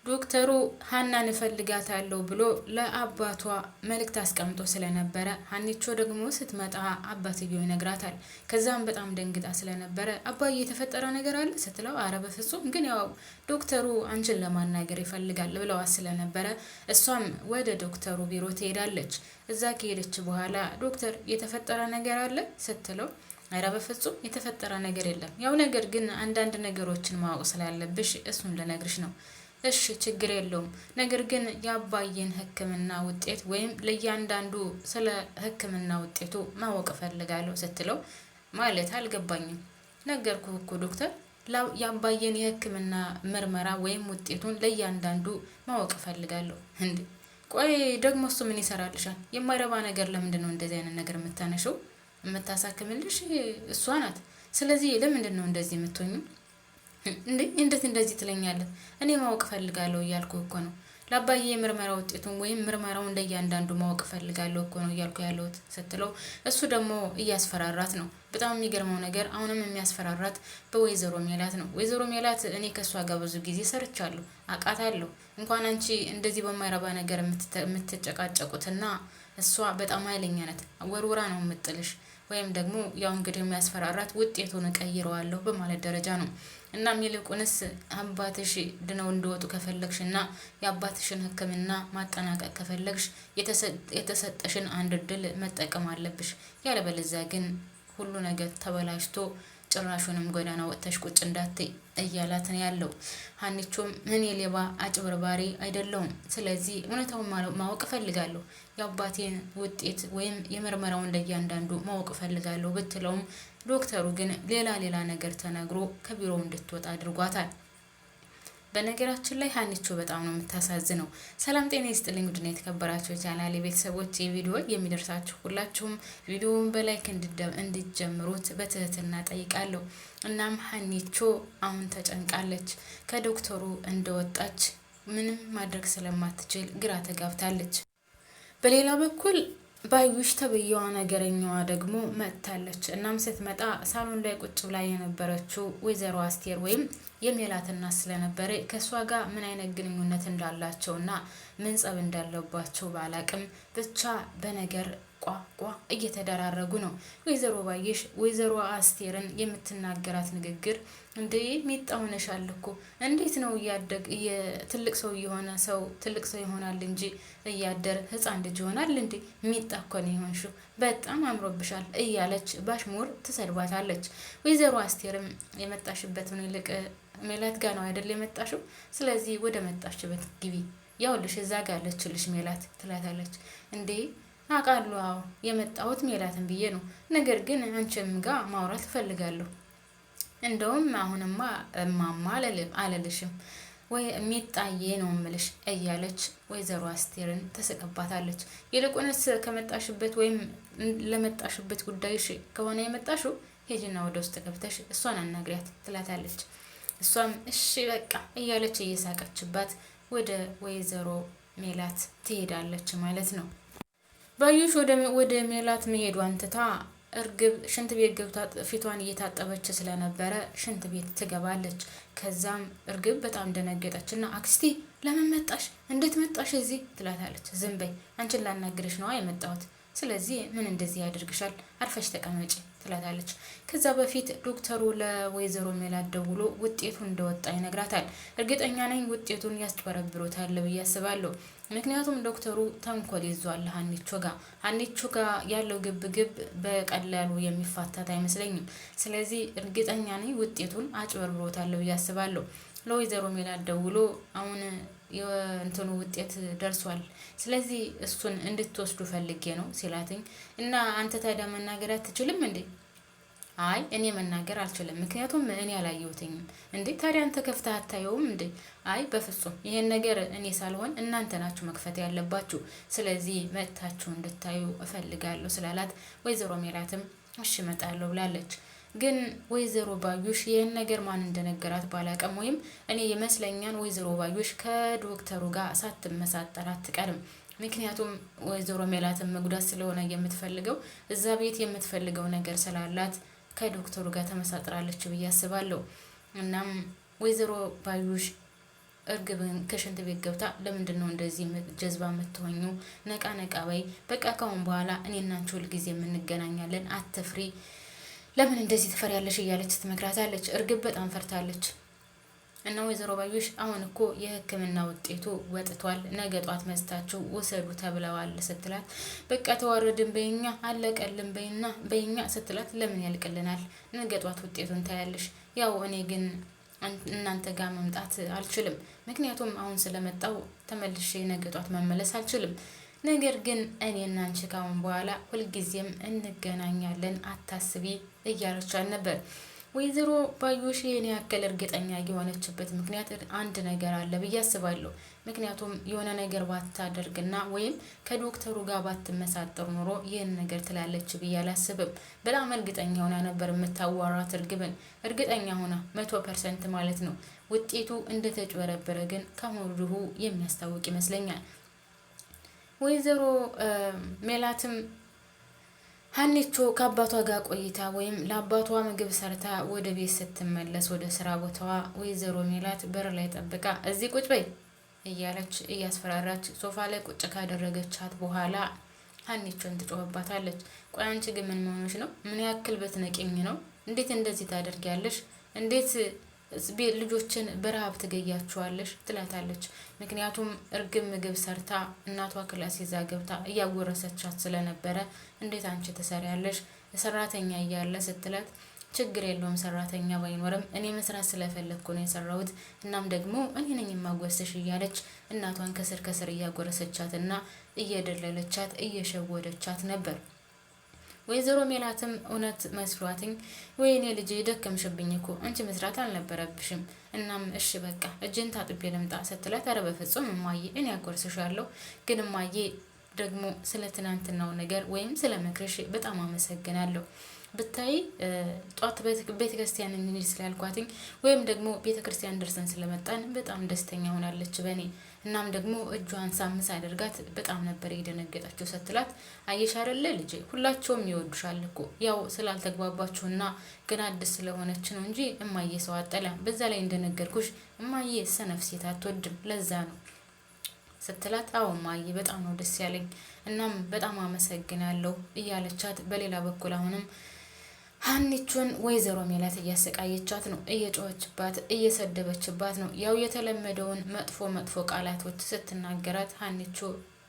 ዶክተሩ ሀናን እፈልጋታለሁ ብሎ ለአባቷ መልእክት አስቀምጦ ስለነበረ ሀኒቾ ደግሞ ስትመጣ አባትየው ይነግራታል። ከዛም በጣም ደንግጣ ስለነበረ አባዬ የተፈጠረ ነገር አለ ስትለው አረ በፍጹም ግን ያው ዶክተሩ አንቺን ለማናገር ይፈልጋል ብለዋ ስለነበረ እሷም ወደ ዶክተሩ ቢሮ ትሄዳለች። እዛ ከሄደች በኋላ ዶክተር የተፈጠረ ነገር አለ ስትለው አረ በፍጹም የተፈጠረ ነገር የለም፣ ያው ነገር ግን አንዳንድ ነገሮችን ማወቅ ስላለብሽ እሱን ልነግርሽ ነው። እሺ ችግር የለውም፣ ነገር ግን የአባዬን ሕክምና ውጤት ወይም ለእያንዳንዱ ስለ ሕክምና ውጤቱ ማወቅ እፈልጋለሁ ስትለው ማለት አልገባኝም። ነገርኩህ እኮ ዶክተር፣ የአባዬን የሕክምና ምርመራ ወይም ውጤቱን ለእያንዳንዱ ማወቅ እፈልጋለሁ። እንዴ ቆይ ደግሞ እሱ ምን ይሰራልሻል? የማይረባ ነገር ለምንድን ነው እንደዚህ አይነት ነገር የምታነሺው? የምታሳክምልሽ እሷ ናት። ስለዚህ ለምንድን ነው እንደዚህ የምትሆኙ? እንዴት እንደዚህ ትለኛለህ? እኔ ማወቅ ፈልጋለሁ እያልኩ እኮ ነው። ለአባዬ የምርመራ ውጤቱን ወይም ምርመራውን ለእያንዳንዱ ማወቅ ፈልጋለሁ እኮ ነው እያልኩ ያለሁት ስትለው እሱ ደግሞ እያስፈራራት ነው። በጣም የሚገርመው ነገር አሁንም የሚያስፈራራት በወይዘሮ ሜላት ነው። ወይዘሮ ሜላት እኔ ከእሷ ጋር ብዙ ጊዜ ሰርቻለሁ፣ አውቃታለሁ። እንኳን አንቺ እንደዚህ በማይረባ ነገር የምትጨቃጨቁትና እሷ በጣም ኃይለኛ ናት፣ ወርውራ ነው የምጥልሽ። ወይም ደግሞ ያው እንግዲህ የሚያስፈራራት ውጤቱን እቀይረዋለሁ በማለት ደረጃ ነው። እናም ይልቁንስ አባትሽ ድነው እንዲወጡ ከፈለግሽ እና የአባትሽን ሕክምና ማጠናቀቅ ከፈለግሽ የተሰጠሽን አንድ እድል መጠቀም አለብሽ። ያለበለዚያ ግን ሁሉ ነገር ተበላሽቶ ጭራሹንም ጎዳና ወጥተሽ ቁጭ እንዳትይ እያላት ነው ያለው። ሀኒቾም እኔ ሌባ አጭበርባሪ አይደለሁም፣ ስለዚህ እውነታውን ማወቅ እፈልጋለሁ፣ የአባቴን ውጤት ወይም የምርመራውን ለእያንዳንዱ ማወቅ እፈልጋለሁ ብትለውም ዶክተሩ ግን ሌላ ነገር ተነግሮ ከቢሮው እንድትወጣ አድርጓታል። በነገራችን ላይ ሀኒቾ በጣም ነው የምታሳዝነው። ሰላም ጤና ይስጥልኝ ውድና የተከበራችሁ ቻናሌ ቤተሰቦች፣ የቪዲዮ የሚደርሳችሁ ሁላችሁም ቪዲዮውን በላይክ እንድትጀምሩት በትህትና ጠይቃለሁ። እናም ሀኒቾ አሁን ተጨንቃለች። ከዶክተሩ እንደወጣች ምንም ማድረግ ስለማትችል ግራ ተጋብታለች። በሌላ በኩል ባዩሽ ተብዬዋ ነገረኛዋ ደግሞ መጥታለች። እናም ስትመጣ ሳሎን ላይ ቁጭ ብላ የነበረችው ወይዘሮ አስቴር ወይም የሜላት እናት ስለነበረ ከእሷ ጋር ምን አይነት ግንኙነት እንዳላቸውና ምን ጸብ እንዳለባቸው ባላቅም ብቻ በነገር ቋቋ እየተደራረጉ ነው። ወይዘሮ ባዩሽ ወይዘሮ አስቴርን የምትናገራት ንግግር እንዴ ሚጣ ሆነሻል እኮ እንዴት ነው እያደግ ትልቅ ሰው የሆነ ሰው ትልቅ ሰው ይሆናል እንጂ እያደር ህፃን ልጅ ይሆናል እንዴ? ሚጣ እኮ ነው የሆንሽው፣ በጣም አምሮብሻል እያለች ባሽሙር ትሰድባታለች። ወይዘሮ አስቴርም የመጣሽበትን ይልቅ ሜላት ጋ ነው አይደል የመጣሽው? ስለዚህ ወደ መጣሽበት ግቢ፣ ያውልሽ እዛ ጋ ያለችልሽ ሜላት ትላታለች። እንዴ አውቃለሁ፣ አዎ የመጣሁት ሜላትን ብዬ ነው፣ ነገር ግን አንቺም ጋር ማውራት እፈልጋለሁ። እንደውም አሁንማ እማማ አለልሽም ወይ ሚጣዬ ነው እምልሽ እያለች ወይዘሮ አስቴርን ተስቅባታለች። ይልቁንስ ከመጣሽበት ወይም ለመጣሽበት ጉዳይሽ ከሆነ የመጣሽው ሄጅና ወደ ውስጥ ገብተሽ እሷን አናግሪያት ትላታለች። እሷም እሺ በቃ እያለች እየሳቀችባት ወደ ወይዘሮ ሜላት ትሄዳለች ማለት ነው። ባዩሽ ወደ ሜላት መሄዷን ትታ እርግብ ሽንት ቤት ገብታ ፊቷን እየታጠበች ስለነበረ ሽንት ቤት ትገባለች። ከዛም እርግብ በጣም ደነገጠች እና አክስቴ ለምን መጣሽ? እንዴት መጣሽ እዚህ? ትላታለች። ዝም በይ፣ አንቺን ላናግርሽ ነዋ የመጣሁት። ስለዚህ ምን እንደዚህ ያደርግሻል? አርፈሽ ተቀመጪ ትላታለች። ከዛ በፊት ዶክተሩ ለወይዘሮ ሜላት ደውሎ ውጤቱ እንደወጣ ይነግራታል። እርግጠኛ ነኝ ውጤቱን ያስጨበረብሮታል ብዬ አስባለሁ። ምክንያቱም ዶክተሩ ተንኮል ይዟል ሀኒቾ ጋ ያለው ግብ በቀላሉ የሚፋታት አይመስለኝም። ስለዚህ እርግጠኛ ነኝ ውጤቱን አጭበርብሮታል ብዬ አስባለሁ። ለወይዘሮ ሜላት ደውሎ አሁን የእንትኑ ውጤት ደርሷል፣ ስለዚህ እሱን እንድትወስዱ ፈልጌ ነው ሲላትኝ እና አንተ ታዲያ መናገር አትችልም እንዴ? አይ እኔ መናገር አልችልም፣ ምክንያቱም እኔ አላየሁትኝም። እንዴ ታዲያ አንተ ከፍተህ አታየውም እንዴ? አይ በፍጹም ይሄን ነገር እኔ ሳልሆን እናንተ ናችሁ መክፈት ያለባችሁ፣ ስለዚህ መጥታችሁ እንድታዩ እፈልጋለሁ ስላላት ወይዘሮ ሜላትም እሺ እመጣለሁ ብላለች። ግን ወይዘሮ ባዩሽ ይህን ነገር ማን እንደነገራት ባላቀም ወይም እኔ ይመስለኛል ወይዘሮ ባዩሽ ከዶክተሩ ጋር ሳትመሳጠር አትቀርም። ምክንያቱም ወይዘሮ ሜላትን መጉዳት ስለሆነ የምትፈልገው እዛ ቤት የምትፈልገው ነገር ስላላት ከዶክተሩ ጋር ተመሳጥራለች ብዬ አስባለሁ። እናም ወይዘሮ ባዩሽ እርግብን ከሽንት ቤት ገብታ ለምንድነው እንደዚህ ጀዝባ የምትሆኙ? ነቃ ነቃ በይ በቃ ካሁን በኋላ እኔና አንቺ ሁልጊዜ የምንገናኛለን፣ አትፍሪ፣ ለምን እንደዚህ ትፈሪያለሽ እያለች ትመክራታለች። እርግብ በጣም ፈርታለች። እና ወይዘሮ ባዩሽ አሁን እኮ የሕክምና ውጤቱ ወጥቷል፣ ነገ ጧት መስታችሁ ውሰዱ ተብለዋል ስትላት፣ በቃ ተዋረድን በይኛ አለቀልን በይኛ ስትላት፣ ለምን ያልቅልናል? ነገ ጧት ውጤቱን ታያለሽ። ያው እኔ ግን እናንተ ጋር መምጣት አልችልም፣ ምክንያቱም አሁን ስለመጣው ተመልሼ ነገ ጧት መመለስ አልችልም። ነገር ግን እኔና አንቺ ካሁን በኋላ ሁልጊዜም እንገናኛለን፣ አታስቢ እያለቻት ነበር። ወይዘሮ ባዩሽ ይህን ያክል እርግጠኛ የሆነችበት ምክንያት አንድ ነገር አለ ብዬ አስባለሁ። ምክንያቱም የሆነ ነገር ባታደርግና ወይም ከዶክተሩ ጋር ባትመሳጠር ኖሮ ይህን ነገር ትላለች ብዬ አላስብም። በጣም እርግጠኛ ሆና ነበር የምታዋራት እርግብን፣ እርግጠኛ ሆና 100% ማለት ነው። ውጤቱ እንደተጭበረበረ ግን ከወዲሁ የሚያስታውቅ ይመስለኛል። ወይዘሮ ሜላትም ሀኒቾ ከአባቷ ጋር ቆይታ ወይም ለአባቷ ምግብ ሰርታ ወደ ቤት ስትመለስ ወደ ስራ ቦታዋ ወይዘሮ ሜላት በር ላይ ጠብቃ እዚህ ቁጭ በይ እያለች እያስፈራራች ሶፋ ላይ ቁጭ ካደረገቻት በኋላ ሀኒቾን ትጮህባታለች። ቆይ አንቺ ግን ምን መሆንሽ ነው? ምን ያክል ብትነቂኝ ነው? እንዴት እንደዚህ ታደርጊያለሽ? እንዴት ልጆችን በረሃብ ትገያቸዋለሽ? ትላታለች። ምክንያቱም እርግብ ምግብ ሰርታ እናቷ ክላስ ይዛ ገብታ እያጎረሰቻት ስለነበረ እንዴት አንቺ ትሰሪያለሽ? ሰራተኛ እያለ ስትላት፣ ችግር የለውም ሰራተኛ ባይኖርም እኔ መስራት ስለፈለግኩ ነው የሰራሁት፣ እናም ደግሞ እኔ ነኝ የማጎረስሽ እያለች እናቷን ከስር ከስር እያጎረሰቻትና እየደለለቻት እየሸወደቻት ነበር። ወይዘሮ ሜላትም እውነት መስሏትኝ ወይኔ ልጄ ደከምሽብኝ እኮ አንቺ መስራት አልነበረብሽም፣ እናም እሺ በቃ እጅን ታጥቤ ልምጣ ስትላት፣ ኧረ በፍጹም እማዬ እኔ ያጎርስሻለሁ፣ ግን እማዬ ደግሞ ስለ ትናንትናው ነገር ወይም ስለ ምክርሽ በጣም አመሰግናለሁ። ብታይ ጧት ቤተክርስቲያን እንሂድ ስላልኳትኝ ወይም ደግሞ ቤተክርስቲያን ደርሰን ስለመጣን በጣም ደስተኛ ሆናለች በእኔ። እናም ደግሞ እጇን ሳምስ አድርጋት በጣም ነበር የደነገጠችው ስትላት፣ አየሽ አይደለ ልጄ ሁላቸውም ይወዱሻል እኮ ያው ስላልተግባባችሁና ግን አዲስ ስለሆነች ነው እንጂ እማዬ ሰው አጠላ። በዛ ላይ እንደነገርኩሽ እማዬ ሰነፍ ሴት አትወድም፣ ለዛ ነው ስትላት፣ አዎ እማዬ በጣም ነው ደስ ያለኝ፣ እናም በጣም አመሰግናለሁ እያለቻት፣ በሌላ በኩል አሁንም ሀኒቾን ወይዘሮ ሜላት እያሰቃየቻት ነው፣ እየጮኸችባት እየሰደበችባት ነው። ያው የተለመደውን መጥፎ ቃላቶች ስትናገራት፣ ሀኒቾ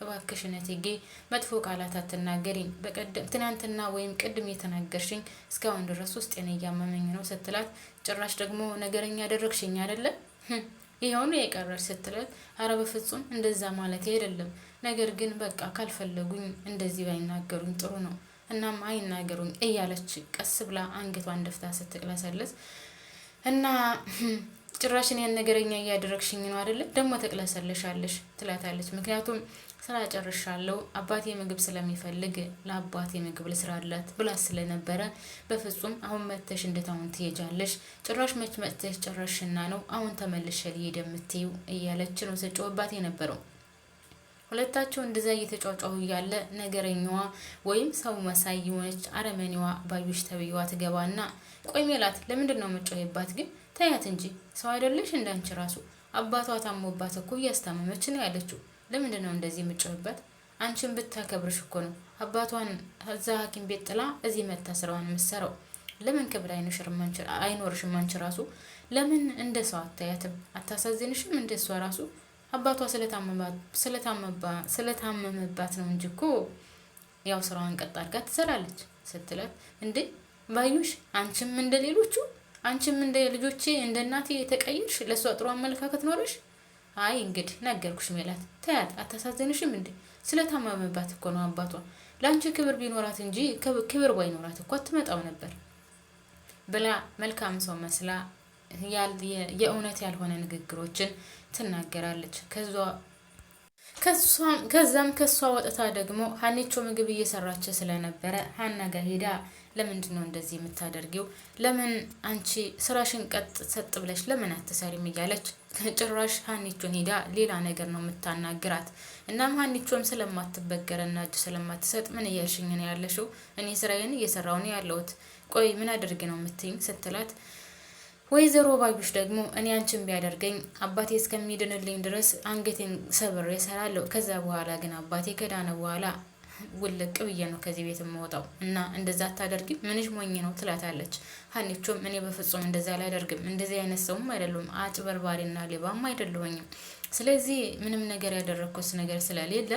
እባክሽን እቴጌ መጥፎ ቃላት አትናገሪኝ፣ በቀደም ትናንትና ወይም ቅድም የተናገርሽኝ እስካሁን ድረስ ውስጤን እያመመኝ ነው ስትላት፣ ጭራሽ ደግሞ ነገረኛ ያደረግሽኝ አይደለ ይሄውን የቀረር ስትላት፣ አረ በፍጹም እንደዛ ማለት አይደለም፣ ነገር ግን በቃ ካልፈለጉኝ እንደዚህ ባይናገሩኝ ጥሩ ነው፣ እናም አይናገሩኝ እያለች ቀስ ብላ አንገቷን ደፍታ ስትቅለሰለስ እና ጭራሽን ያን ነገረኛ እያደረግሽኝ ነው አይደለ ደግሞ ተቅለሰለሻለሽ ትላታለች። ምክንያቱም ስራ ጨርሻለሁ አባቴ ምግብ ስለሚፈልግ ለአባቴ ምግብ ልስራላት ብላ ስለነበረ፣ በፍጹም አሁን መተሽ እንደታውን ትሄጃለሽ፣ ጭራሽ መተሽ ጨረሽና ነው አሁን ተመልሼ ልሄድ የምትይው እያለች ነው ስጮህባት የነበረው። ሁለታቸው እንደዛ እየተጫጫሁ እያለ ነገረኛዋ ወይም ሰው መሳይ የሆነች አረመኔዋ ባዩሽ ተብዬዋ ትገባና፣ ቆይ ሜላት ለምንድን ነው የምትጮህባት ግን? ተያት እንጂ ሰው አይደለሽ እንዳንቺ ራሱ አባቷ ታሞባት እኮ እያስታመመች ነው ያለችው። ለምንድን ነው እንደዚህ የምትጮህባት? አንቺን ብታከብርሽ እኮ ነው አባቷን እዛ ሐኪም ቤት ጥላ እዚህ መታ ስራዋን የምትሰራው። ለምን ክብር አይኖርሽም? አንቺ ራሱ ለምን እንደ ሰው አታያትም? አታሳዝንሽም? እንደሷ ራሱ አባቷ ስለታመመባት ነው እንጂ እኮ ያው ስራዋን ቀጥ አድርጋ ትሰራለች ስትላት፣ እንዴ ባዩሽ አንቺም እንደ ሌሎቹ አንቺም እንደ ልጆቼ እንደ እናቴ የተቀየርሽ ለሷ ጥሩ አመለካከት ኖረሽ? አይ እንግዲህ ነገርኩሽ ሜላት ተያት፣ አታሳዝንሽም እንዴ? ስለታመመባት እኮ ነው አባቷ። ለአንቺ ክብር ቢኖራት እንጂ ክብር ባይኖራት እኮ አትመጣው ነበር ብላ መልካም ሰው መስላ የእውነት ያልሆነ ንግግሮችን ትናገራለች። ከዛም ከሷ ወጥታ ደግሞ ሀኒቾ ምግብ እየሰራች ስለነበረ ሀና ጋር ሄዳ ለምንድን ነው እንደዚህ የምታደርጊው? ለምን አንቺ ስራሽን ቀጥ ሰጥ ብለሽ ለምን አትሰሪም? እያለች ጭራሽ ሀኒቾን ሄዳ ሌላ ነገር ነው የምታናግራት። እናም ሀኒቾም ስለማትበገረና እጅ ስለማትሰጥ ምን እያልሽኝ ነው ያለሽው? እኔ ስራዬን እየሰራው ነው ያለሁት፣ ቆይ ምን አድርግ ነው የምትይኝ? ስትላት ወይዘሮ ባዩሽ ደግሞ እኔ አንቺን ቢያደርገኝ አባቴ እስከሚድንልኝ ድረስ አንገቴን ሰብሬ እሰራለሁ። ከዛ በኋላ ግን አባቴ ከዳነ በኋላ ውልቅ ብዬ ነው ከዚህ ቤት የምወጣው እና እንደዛ አታደርጊም፣ ምንሽ ሞኝ ነው ትላታለች። ሀኒቾም እኔ በፍጹም እንደዛ አላደርግም፣ እንደዚህ አይነት ሰውም አይደሉም፣ አጭበርባሪና ሌባም አይደለሁኝም። ስለዚህ ምንም ነገር ያደረኩት ነገር ስለሌለ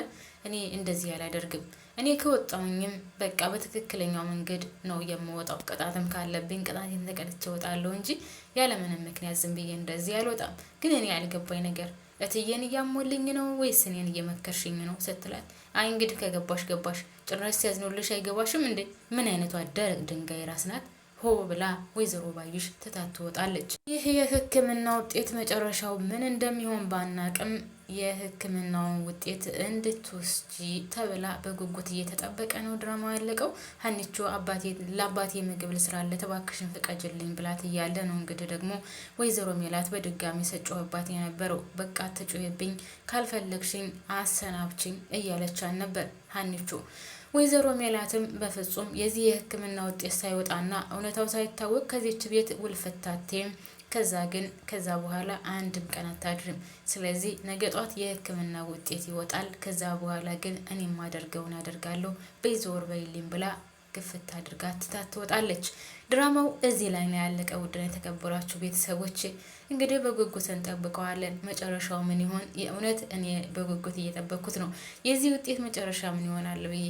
እኔ እንደዚህ አላደርግም። እኔ ከወጣሁኝም በቃ በትክክለኛው መንገድ ነው የምወጣው። ቅጣትም ካለብኝ ቅጣቴን ተቀጥቼ እወጣለሁ እንጂ ያለምንም ምክንያት ዝም ብዬ እንደዚህ አልወጣም። ግን እኔ ያልገባኝ ነገር እትዬን እያሞልኝ ነው ወይስ እኔን እየመከርሽኝ ነው ስትላት፣ አይ እንግዲህ ከገባሽ ገባሽ፣ ጭራሽ ሲያዝኑልሽ አይገባሽም እንዴ? ምን አይነቷ ደረቅ ድንጋይ ራስ ናት! ሆ ብላ ወይዘሮ ባዩሽ ትታት ትወጣለች። ይህ የሕክምና ውጤት መጨረሻው ምን እንደሚሆን ባናቅም የሕክምናውን ውጤት እንድትወስጂ ተብላ በጉጉት እየተጠበቀ ነው ድራማ ያለቀው። ሀኒቾ ለአባቴ ምግብ ልስራለት እባክሽን ፍቀጅልኝ ብላት እያለ ነው እንግዲህ ደግሞ ወይዘሮ ሜላት በድጋሚ ሰጮህባት የነበረው። በቃ ትጮህብኝ፣ ካልፈለግሽኝ አሰናብችኝ እያለቻን ነበር ሀኒቾ። ወይዘሮ ሜላትም በፍጹም የዚህ የሕክምና ውጤት ሳይወጣና እውነታው ሳይታወቅ ከዚች ቤት ውልፍታቴም ከዛ በኋላ አንድም ቀን አታድርም። ስለዚህ ነገ ጧት የሕክምና ውጤት ይወጣል። ከዛ በኋላ ግን እኔ ማደርገውን አደርጋለሁ፣ በይዞር በይልኝ ብላ ግፍት አድርጋ ትታት ትወጣለች። ድራማው እዚህ ላይ ነው ያለቀ። ውድና የተከበራችሁ ቤተሰቦች እንግዲህ በጉጉት እንጠብቀዋለን። መጨረሻው ምን ይሆን? የእውነት እኔ በጉጉት እየጠበኩት ነው የዚህ ውጤት መጨረሻ ምን ይሆናል ብዬ።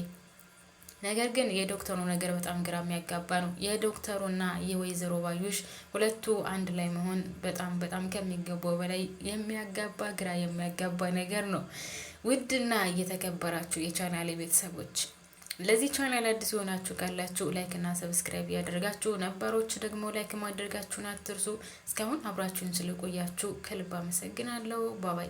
ነገር ግን የዶክተሩ ነገር በጣም ግራ የሚያጋባ ነው። የዶክተሩና የወይዘሮ ባዩሽ ሁለቱ አንድ ላይ መሆን በጣም በጣም ከሚገባው በላይ የሚያጋባ ግራ የሚያጋባ ነገር ነው። ውድና እየተከበራችሁ የቻናሌ ቤተሰቦች ለዚህ ቻናል አዲስ የሆናችሁ ካላችሁ ላይክ እና ሰብስክራይብ ያደርጋችሁ፣ ነባሮች ደግሞ ላይክ ማድረጋችሁን አትርሱ። እስካሁን አብራችሁን ስለቆያችሁ ከልብ አመሰግናለሁ። ባባይ